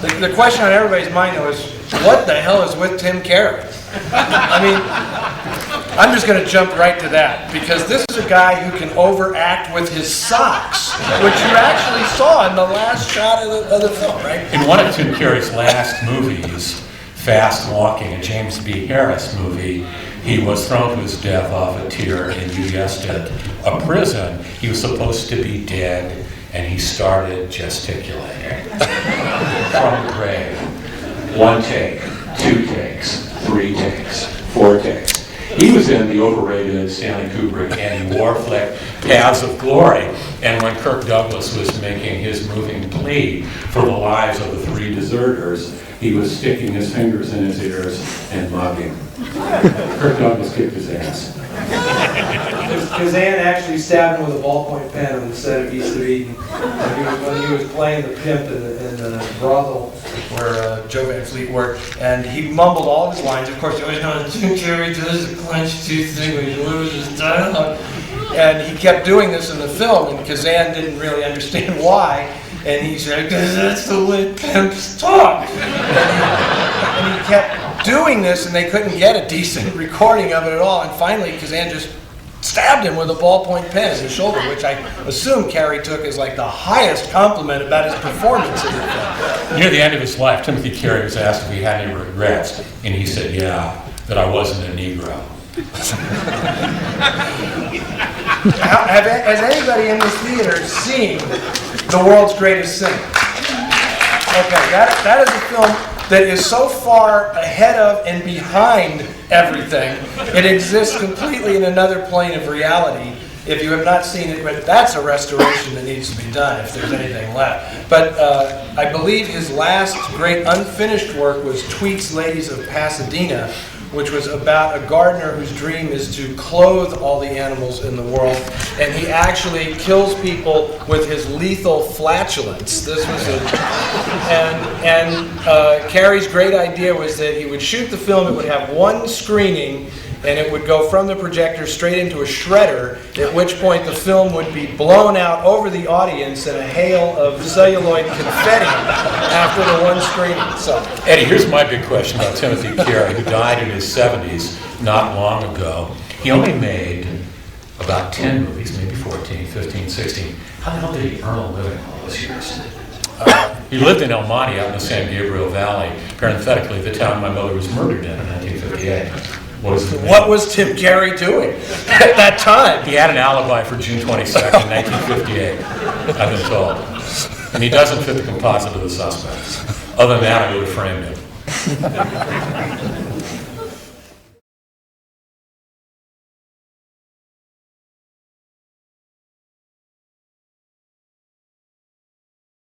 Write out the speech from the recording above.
The question on everybody's mind, though, is what the hell is with Tim Carey? I mean, I'm just going to jump right to that, because this is a guy who can overact with his socks, which you actually saw in the last shot of the film, right? In one of Tim Carey's last movies, Fast Walking, a James B. Harris movie, he was thrown to his death off a tier in, you guessed it, a prison. He was supposed to be dead, and he started gesticulating from the grave. 1 take, 2 takes, 3 takes, 4 takes. He was in the overrated Stanley Kubrick Andy War flick, Paths of Glory, and when Kirk Douglas was making his moving plea for the lives of the 3 deserters, he was sticking his fingers in his ears and mugging. Kirk Douglas kicked his ass. Kazan actually stabbed him with a ballpoint pen on the set of East of Eden when he was playing the pimp in the brothel where Joe Van Fleet worked, and he mumbled all of his lines. Of course, you always know that Tim Carey does the clenched teeth thing when he loses his dialogue. And he kept doing this in the film, and Kazan didn't really understand why. And he said, "Because that's the way pimps talk." And he kept doing this, and they couldn't get a decent recording of it at all. And finally, Kazan just stabbed him with a ballpoint pen in the shoulder, which I assume Carey took as like the highest compliment about his performance in the film. Near the end of his life, Timothy Carey was asked if he had any regrets, and he said, yeah, that I wasn't a Negro. Has anybody in this theater seen The World's Greatest Singer? Okay, that is a film that is so far ahead of and behind everything. It exists completely in another plane of reality. If you have not seen it, but that's a restoration that needs to be done if there's anything left. But I believe his last great unfinished work was Tweet's Ladies of Pasadena, which was about a gardener whose dream is to clothe all the animals in the world, and he actually kills people with his lethal flatulence. This was Carey's great idea was that he would shoot the film, it would have one screening, and it would go from the projector straight into a shredder, at which point the film would be blown out over the audience in a hail of celluloid confetti after the one screening. So, Eddie, here's my big question about Timothy Carey, who died in his 70s not long ago. He only made about 10 movies, maybe 14, 15, 16. How the hell did he earn a living all those years? He lived in El Monte out in the San Gabriel Valley, parenthetically the town my mother was murdered in 1958. What was Tim Carey doing at that time? He had an alibi for June 22nd, 1958, I've been told. And he doesn't fit the composite of the suspects. Other than that, I would have framed him.